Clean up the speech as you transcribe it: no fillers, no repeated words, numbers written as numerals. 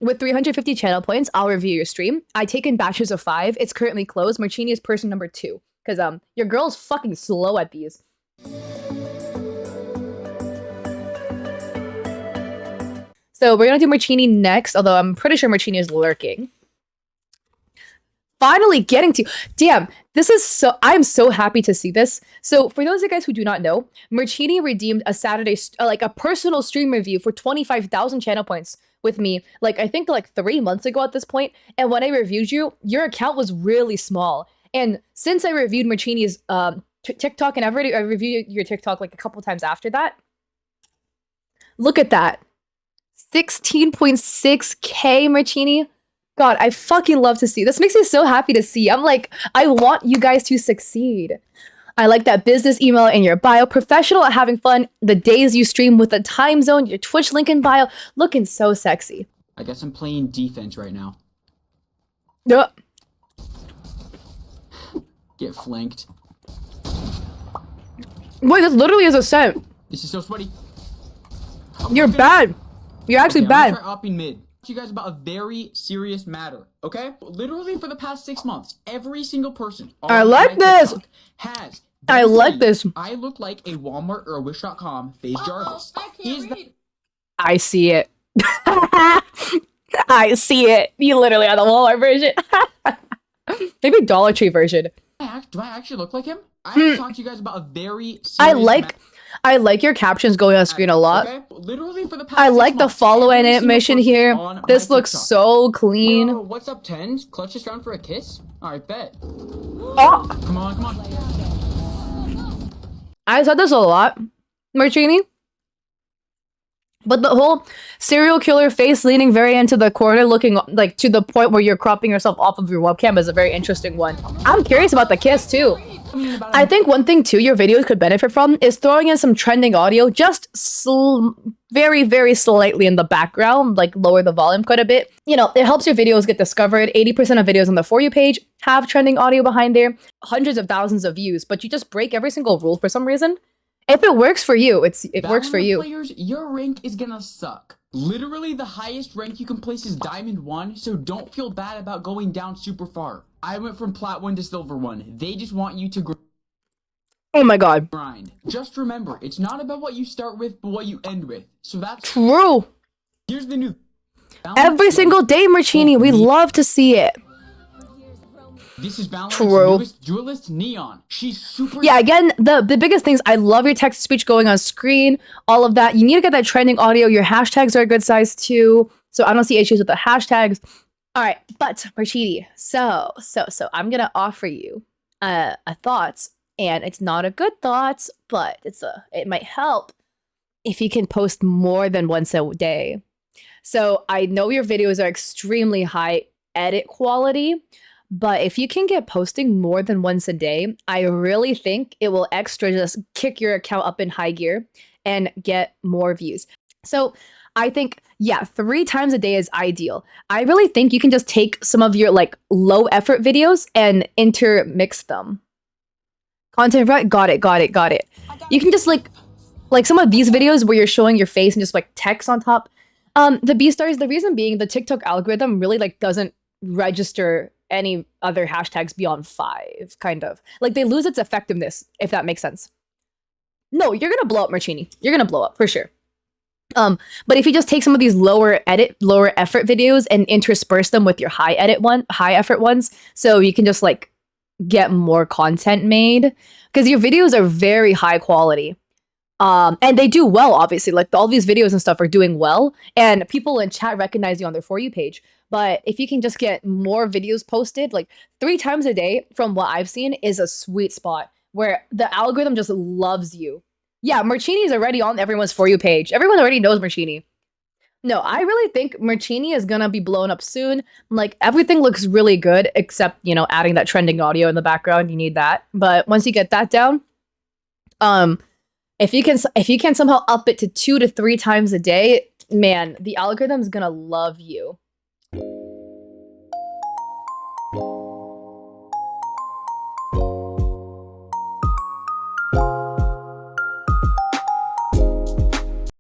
With 350 channel points, I'll review your stream. I take in batches of 5. It's currently closed. Marcini is person number 2. Because your girl's fucking slow at these. So we're gonna do Marcini next, although I'm pretty sure Marcini is lurking. Finally getting to, damn, this is so, I'm so happy to see this. So for those of you guys who do not know, Marcini redeemed a Saturday, like a personal stream review for 25,000 channel points with me, like I think like 3 months ago at this point. And when I reviewed you, your account was really small. And since I reviewed Marcini's TikTok, and I reviewed your TikTok like a couple times after that, look at that. 16.6K Marcini. God, I fucking love to see. This makes me so happy to see. I'm like, I want you guys to succeed. I like that business email in your bio. Professional at having fun. The days you stream with the time zone. Your Twitch link in bio. Looking so sexy. I guess I'm playing defense right now. Yep. Get flanked. Wait, this literally is a scent. This is so sweaty. You're bad. You're actually bad. I'm gonna try upping mid. You guys about a very serious matter, okay? Literally for the past 6 months, every single person I like this. Has I like this. I look like a Walmart or a Wish.com FaZe Jarvis. I see it. I see it. You literally are the Walmart version. Maybe Dollar Tree version. Do I actually look like him? I have to talk to you guys about a very serious I like your captions going on screen a lot. Okay? Literally for the past I like 6 the months, follow every single animation person here. on This my looks TikTok. so clean. Yo, what's up, tens? Clutch this round for a kiss? Alright, bet. Oh, Come on, come on. I said this a lot, Marcini. But the whole serial killer face leaning very into the corner, looking like to the point where you're cropping yourself off of your webcam is a very interesting one. I'm curious about the kiss too. I think one thing too your videos could benefit from is throwing in some trending audio, just very, very slightly in the background, like lower the volume quite a bit. You know, it helps your videos get discovered. 80% of videos on the For You page have trending audio behind there, hundreds of thousands of views, but you just break every single rule for some reason. If it works for you, it works for you. Players, your rank is gonna suck. Literally, the highest rank you can place is Diamond 1, so don't feel bad about going down super far. I went from Plat 1 to Silver 1. They just want you to Oh my god. grind. Just remember, it's not about what you start with, but what you end with. So that's True. Here's the new Every single day, Marcini, we love to see it. This is Valorant's True. newest duelist, Neon. She's super. Yeah, again, the biggest things, I love your text-to-speech going on screen, all of that. You need to get that trending audio. Your hashtags are a good size too, so I don't see issues with the hashtags. All right, but Marcini, so I'm gonna offer you a thought, and it's not a good thought, but it might help if you can post more than once a day. So I know your videos are extremely high edit quality, but if you can get posting more than once a day, I really think it will extra just kick your account up in high gear and get more views. So I think, yeah, 3 times a day is ideal. I really think you can just take some of your like low effort videos and intermix them. Content, right? Got it. You can just like some of these videos where you're showing your face and just like text on top. The B-stars, the reason being the TikTok algorithm really like doesn't register any other hashtags beyond 5, kind of. Like they lose its effectiveness, if that makes sense. No, you're gonna blow up, Marcini. You're gonna blow up for sure. But if you just take some of these lower effort videos and intersperse them with your high effort ones, so you can just like get more content made, because your videos are very high quality. And they do well, obviously. Like all these videos and stuff are doing well, and people in chat recognize you on their For You page. But if you can just get more videos posted, like 3 times a day, from what I've seen, is a sweet spot where the algorithm just loves you. Yeah, Marcini is already on everyone's For You page. Everyone already knows Marcini. No, I really think Marcini is gonna be blown up soon. Like everything looks really good, except, you know, adding that trending audio in the background. You need that. But once you get that down, if you can somehow up it to 2 to 3 times a day, man, the algorithm is gonna love you.